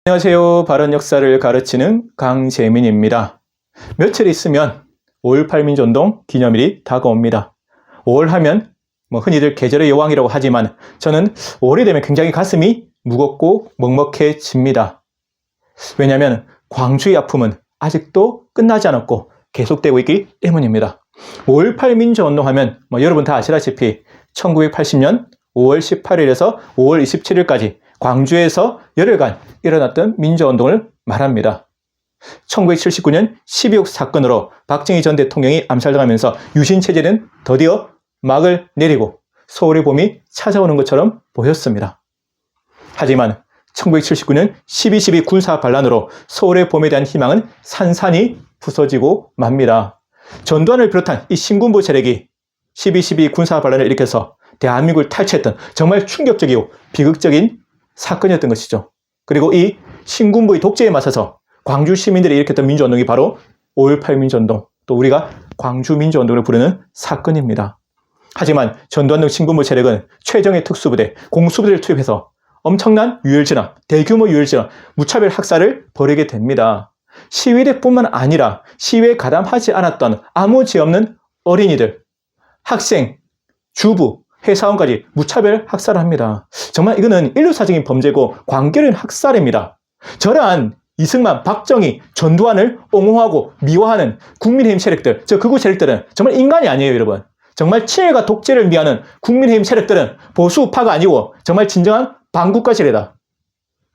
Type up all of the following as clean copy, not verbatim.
안녕하세요. 바른 역사를 가르치는 강재민입니다. 며칠 있으면 5.18 민주운동 기념일이 다가옵니다. 5월 하면 흔히들 계절의 여왕이라고 하지만 저는 5월이 되면 굉장히 가슴이 무겁고 먹먹해집니다. 왜냐하면 광주의 아픔은 아직도 끝나지 않았고 계속되고 있기 때문입니다. 5.18 민주운동 하면 여러분 다 아시다시피 1980년 5월 18일에서 5월 27일까지 광주에서 열흘간 일어났던 민주운동을 말합니다. 1979년 12.6 사건으로 박정희 전 대통령이 암살당하면서 유신체제는 드디어 막을 내리고 서울의 봄이 찾아오는 것처럼 보였습니다. 하지만 1979년 12.12 군사 반란으로 서울의 봄에 대한 희망은 산산이 부서지고 맙니다. 전두환을 비롯한 이 신군부 세력이 12.12 군사 반란을 일으켜서 대한민국을 탈취했던 정말 충격적이고 비극적인 사건이었던 것이죠. 그리고 이 신군부의 독재에 맞서서 광주 시민들이 일으켰던 민주운동이 바로 5.18 민주운동, 또 우리가 광주 민주운동을 부르는 사건입니다. 하지만 전두환 등 신군부 세력은 최정예 특수부대, 공수부대를 투입해서 엄청난 유혈진압, 대규모 유혈진압, 무차별 학살을 벌이게 됩니다. 시위대뿐만 아니라 시위에 가담하지 않았던 아무 죄 없는 어린이들, 학생, 주부, 회사원까지 무차별 학살을 합니다. 정말 이거는 인류사적인 범죄고 광결인 학살입니다. 저러한 이승만, 박정희, 전두환을 옹호하고 미화하는 국민의힘 세력들, 저 극우 세력들은 정말 인간이 아니에요, 여러분. 정말 친일과 독재를 미화하는 국민의힘 세력들은 보수파가 아니고 정말 진정한 반국가 세력이다.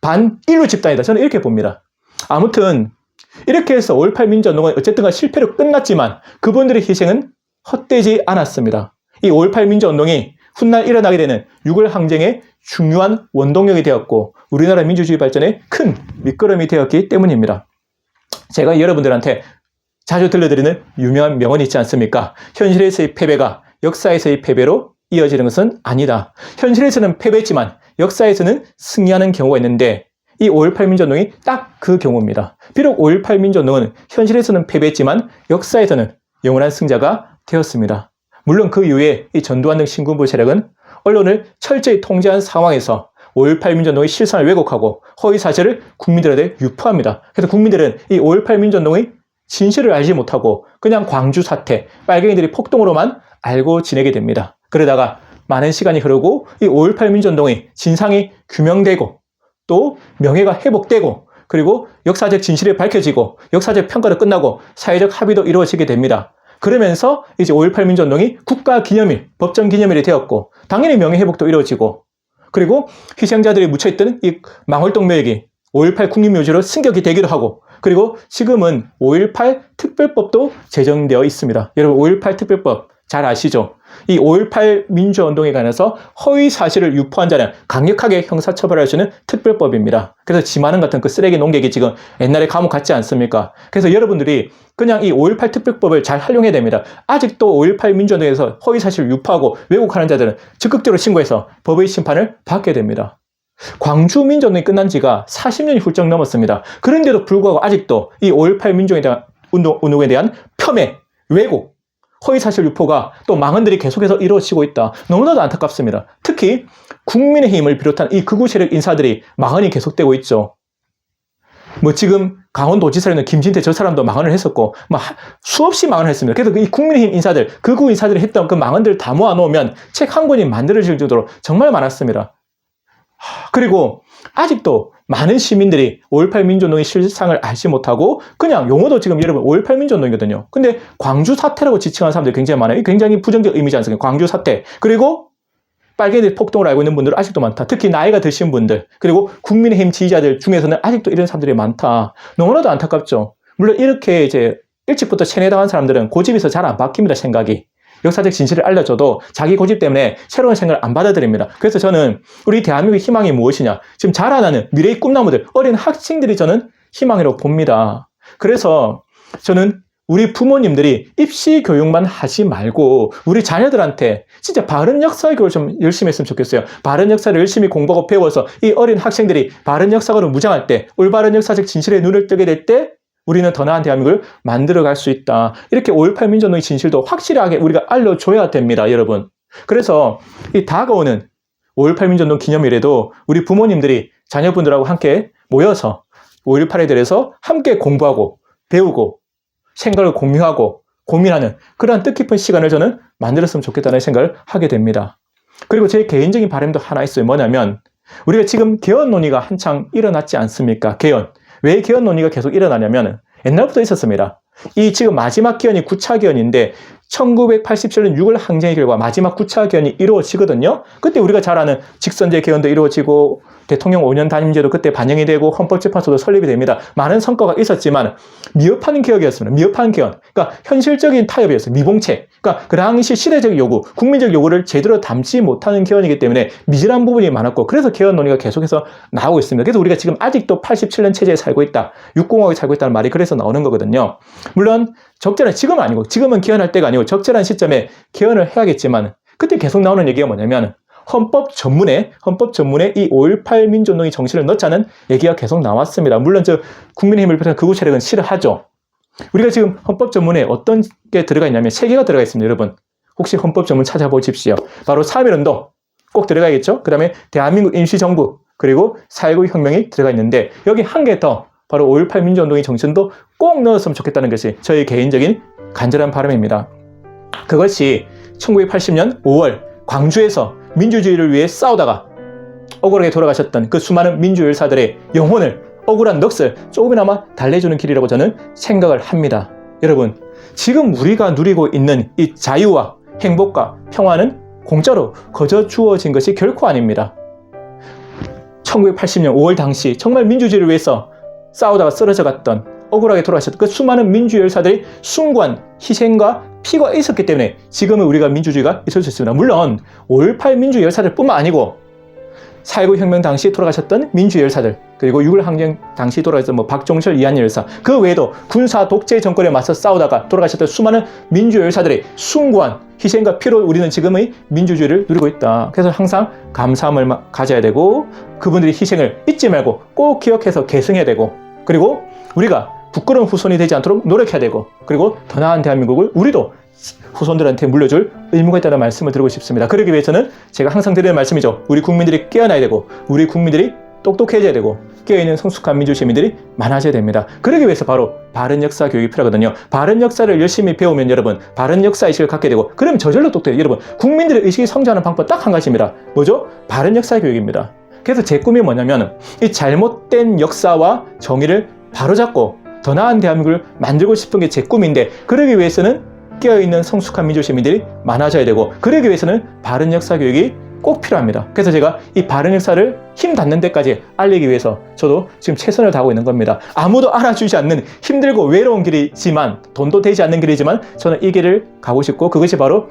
반인류 집단이다. 저는 이렇게 봅니다. 아무튼 이렇게 해서 5.18 민주운동은 어쨌든 실패로 끝났지만 그분들의 희생은 헛되지 않았습니다. 이 5.18 민주운동이 훗날 일어나게 되는 6.25 항쟁의 중요한 원동력이 되었고 우리나라 민주주의 발전에 큰 밑거름이 되었기 때문입니다. 제가 여러분들한테 자주 들려드리는 유명한 명언이 있지 않습니까? 현실에서의 패배가 역사에서의 패배로 이어지는 것은 아니다. 현실에서는 패배했지만 역사에서는 승리하는 경우가 있는데 이 5.18 민주운동이 딱 그 경우입니다. 비록 5.18 민주운동은 현실에서는 패배했지만 역사에서는 영원한 승자가 되었습니다. 물론 그 이후에 이 전두환 등 신군부 세력은 언론을 철저히 통제한 상황에서 5.18 민주운동의 실상을 왜곡하고 허위사실을 국민들에게 유포합니다. 그래서 국민들은 이 5.18 민주운동의 진실을 알지 못하고 그냥 광주 사태, 빨갱이들이 폭동으로만 알고 지내게 됩니다. 그러다가 많은 시간이 흐르고 이 5.18 민주운동의 진상이 규명되고 또 명예가 회복되고 그리고 역사적 진실이 밝혀지고 역사적 평가도 끝나고 사회적 합의도 이루어지게 됩니다. 그러면서 이제 5.18 민주운동이 국가기념일, 법정기념일이 되었고 당연히 명예회복도 이루어지고 그리고 희생자들이 묻혀있던 이 망월동 묘역이 5.18 국립묘지로 승격이 되기도 하고 그리고 지금은 5.18 특별법도 제정되어 있습니다. 여러분 5.18 특별법 잘 아시죠? 이 5.18 민주운동에 관해서 허위 사실을 유포한 자는 강력하게 형사처벌할 수 있는 특별법입니다. 그래서 지마는 같은 그 쓰레기 농객이 지금 옛날에 감옥 갔지 않습니까? 그래서 여러분들이 그냥 이 5.18 특별법을 잘 활용해야 됩니다. 아직도 5.18 민주운동에서 허위 사실을 유포하고 왜곡하는 자들은 적극적으로 신고해서 법의 심판을 받게 됩니다. 광주 민주운동이 끝난 지가 40년이 훌쩍 넘었습니다. 그런데도 불구하고 아직도 이 5.18 운동에 대한 폄훼, 왜곡, 허위사실 유포가 또 망언들이 계속해서 이루어지고 있다. 너무나도 안타깝습니다. 특히 국민의힘을 비롯한 이 극우 세력 인사들이 망언이 계속되고 있죠. 지금 강원도지사에 있는 김진태 저 사람도 망언을 했었고 수없이 망언을 했습니다. 그래서 이 국민의힘 인사들, 극우 인사들이 했던 그 망언들을 다 모아놓으면 책 한 권이 만들어질 정도로 정말 많았습니다. 그리고 아직도 많은 시민들이 5.18 민주운동의 실상을 알지 못하고 그냥 용어도 지금 여러분 5.18 민주운동이거든요. 근데 광주 사태라고 지칭하는 사람들이 굉장히 많아요. 굉장히 부정적 의미지 않습니까? 광주 사태. 그리고 빨갱이들 폭동을 알고 있는 분들은 아직도 많다. 특히 나이가 드신 분들 그리고 국민의힘 지지자들 중에서는 아직도 이런 사람들이 많다. 너무나도 안타깝죠. 물론 이렇게 이제 일찍부터 체내당한 사람들은 고집에서 잘 안 바뀝니다. 생각이. 역사적 진실을 알려줘도 자기 고집 때문에 새로운 생각을 안 받아들입니다. 그래서 저는 우리 대한민국의 희망이 무엇이냐. 지금 자라나는 미래의 꿈나무들, 어린 학생들이 저는 희망이라고 봅니다. 그래서 저는 우리 부모님들이 입시 교육만 하지 말고 우리 자녀들한테 진짜 바른 역사 교육을 좀 열심히 했으면 좋겠어요. 바른 역사를 열심히 공부하고 배워서 이 어린 학생들이 바른 역사관을 무장할 때 올바른 역사적 진실에 눈을 뜨게 될 때 우리는 더 나은 대한민국을 만들어갈 수 있다. 이렇게 5.18 민주운동의 진실도 확실하게 우리가 알려줘야 됩니다, 여러분. 그래서 이 다가오는 5.18 민주운동 기념일에도 우리 부모님들이 자녀분들하고 함께 모여서 5.18에 대해서 함께 공부하고 배우고 생각을 공유하고 고민하는 그러한 뜻깊은 시간을 저는 만들었으면 좋겠다는 생각을 하게 됩니다. 그리고 제 개인적인 바람도 하나 있어요. 뭐냐면 우리가 지금 개헌 논의가 한창 일어났지 않습니까? 개헌. 왜 개헌 논의가 계속 일어나냐면 옛날부터 있었습니다. 이 지금 마지막 개헌이 9차 개헌인데 1987년 6월 항쟁의 결과 마지막 9차 개헌이 이루어지거든요. 그때 우리가 잘 아는 직선제 개헌도 이루어지고 대통령 5년 단임제도 그때 반영이 되고 헌법재판소도 설립이 됩니다. 많은 성과가 있었지만 미흡한 개혁이었습니다. 미흡한 개헌. 그러니까 현실적인 타협이었어요. 미봉책. 그러니까 그 당시 시대적 요구, 국민적 요구를 제대로 담지 못하는 개헌이기 때문에 미진한 부분이 많았고 그래서 개헌 논의가 계속해서 나오고 있습니다. 그래서 우리가 지금 아직도 87년 체제에 살고 있다. 6공화국에 살고 있다는 말이 그래서 나오는 거거든요. 물론 적절한 지금은 아니고 지금은 개헌할 때가 아니고 적절한 시점에 개헌을 해야겠지만 그때 계속 나오는 얘기가 뭐냐면 헌법 전문에 이 5.18 민주운동의 정신을 넣자는 얘기가 계속 나왔습니다. 물론 국민의힘을 비롯한 극우 세력은 싫어하죠. 우리가 지금 헌법 전문에 어떤 게 들어가 있냐면 3개가 들어가 있습니다. 여러분 혹시 헌법 전문 찾아보십시오. 바로 3.1운동 꼭 들어가야겠죠. 그 다음에 대한민국 임시정부 그리고 4.19 혁명이 들어가 있는데 여기 한 개 더 바로 5.18 민주운동의 정신도 꼭 넣었으면 좋겠다는 것이 저희 개인적인 간절한 바람입니다. 그것이 1980년 5월 광주에서 민주주의를 위해 싸우다가 억울하게 돌아가셨던 그 수많은 민주열사들의 영혼을 억울한 넋을 조금이나마 달래주는 길이라고 저는 생각을 합니다. 여러분 지금 우리가 누리고 있는 이 자유와 행복과 평화는 공짜로 거저 주어진 것이 결코 아닙니다. 1980년 5월 당시 정말 민주주의를 위해서 싸우다가 쓰러져 갔던 억울하게 돌아가셨던 그 수많은 민주열사들의 숭고한 희생과 피가 있었기 때문에 지금은 우리가 민주주의가 있을 수 있습니다. 물론 5.18 민주열사들 뿐만 아니고 4.19 혁명 당시 돌아가셨던 민주열사들 그리고 6.1 항쟁 당시 돌아가셨던 박종철, 이한열 열사 그 외에도 군사 독재 정권에 맞서 싸우다가 돌아가셨던 수많은 민주열사들의 숭고한 희생과 피로 우리는 지금의 민주주의를 누리고 있다. 그래서 항상 감사함을 가져야 되고 그분들의 희생을 잊지 말고 꼭 기억해서 계승해야 되고 그리고 우리가 부끄러운 후손이 되지 않도록 노력해야 되고 그리고 더 나은 대한민국을 우리도 후손들한테 물려줄 의무가 있다는 말씀을 드리고 싶습니다. 그러기 위해서는 제가 항상 드리는 말씀이죠. 우리 국민들이 깨어나야 되고 우리 국민들이 똑똑해져야 되고 깨어있는 성숙한 민주시민들이 많아져야 됩니다. 그러기 위해서 바로 바른 역사 교육이 필요하거든요. 바른 역사를 열심히 배우면 여러분 바른 역사의식을 갖게 되고 그럼 저절로 똑똑해요. 여러분 국민들의 의식이 성장하는 방법 딱 한 가지입니다. 뭐죠? 바른 역사 교육입니다. 그래서 제 꿈이 뭐냐면 이 잘못된 역사와 정의를 바로잡고 더 나은 대한민국을 만들고 싶은 게 제 꿈인데 그러기 위해서는 깨어있는 성숙한 민주시민들이 많아져야 되고 그러기 위해서는 바른 역사 교육이 꼭 필요합니다. 그래서 제가 이 바른 역사를 힘 닿는 데까지 알리기 위해서 저도 지금 최선을 다하고 있는 겁니다. 아무도 알아주지 않는 힘들고 외로운 길이지만 돈도 되지 않는 길이지만 저는 이 길을 가고 싶고 그것이 바로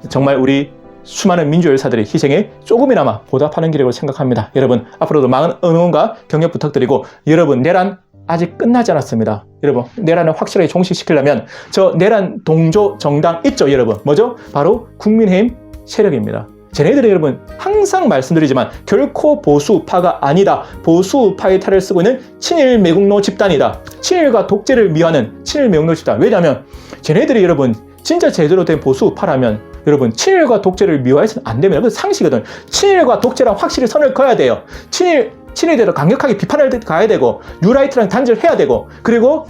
정말 우리 수많은 민주열사들의 희생에 조금이나마 보답하는 길이라고 생각합니다. 여러분 앞으로도 많은 응원과 격려 부탁드리고 여러분 내란 아직 끝나지 않았습니다. 여러분 내란을 확실하게 종식시키려면 저 내란 동조 정당 있죠 여러분. 뭐죠? 바로 국민의힘 세력입니다. 쟤네들이 여러분 항상 말씀드리지만 결코 보수우파가 아니다. 보수우파의 탈을 쓰고 있는 친일 매국노 집단이다. 친일과 독재를 미화하는 친일 매국노 집단. 왜냐하면 쟤네들이 여러분 진짜 제대로 된 보수우파라면 여러분 친일과 독재를 미화해서는 안 됩니다. 그 상식이거든. 친일과 독재랑 확실히 선을 그어야 돼요. 친일에 대해서 강력하게 비판을 가야 되고 뉴라이트랑 단절해야 되고 그리고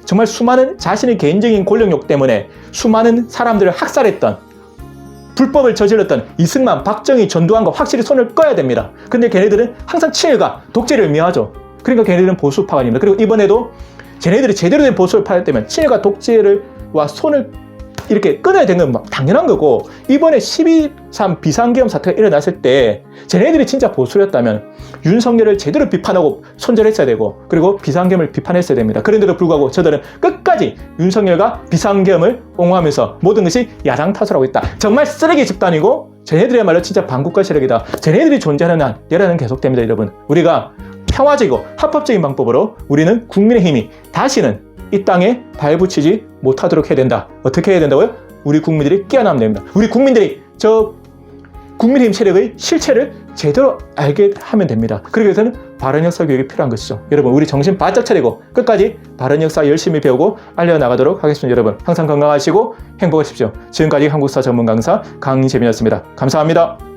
정말 수많은 자신의 개인적인 권력욕 때문에 수많은 사람들을 학살했던 불법을 저질렀던 이승만, 박정희, 전두환과 확실히 손을 꺼야 됩니다. 근데 걔네들은 항상 친일과 독재를 미화하죠. 그러니까 걔네들은 보수파가 아닙니다. 그리고 이번에도 쟤네들이 제대로 된 보수파였 다면 친일과 독재와 손을 이렇게 끊어야 되는 건 당연한 거고 이번에 12.3 비상계엄 사태가 일어났을 때 쟤네들이 진짜 보수였다면 윤석열을 제대로 비판하고 손절했어야 되고 그리고 비상계엄을 비판했어야 됩니다. 그런데도 불구하고 저들은 끝까지 윤석열과 비상계엄을 옹호하면서 모든 것이 야당 탓을 하고 있다. 정말 쓰레기 집단이고 쟤네들이야말로 진짜 반국가 세력이다. 쟤네들이 존재하는 한 내란은 계속됩니다. 여러분 우리가 평화적이고 합법적인 방법으로 우리는 국민의힘이 다시는 이 땅에 발붙이지 못하도록 해야 된다. 어떻게 해야 된다고요? 우리 국민들이 깨어나면 됩니다. 우리 국민들이 저 국민의힘 세력의 실체를 제대로 알게 하면 됩니다. 그러기 위해서는 바른 역사 교육이 필요한 것이죠. 여러분, 우리 정신 바짝 차리고 끝까지 바른 역사 열심히 배우고 알려나가도록 하겠습니다. 여러분, 항상 건강하시고 행복하십시오. 지금까지 한국사 전문 강사 강재민이었습니다. 감사합니다.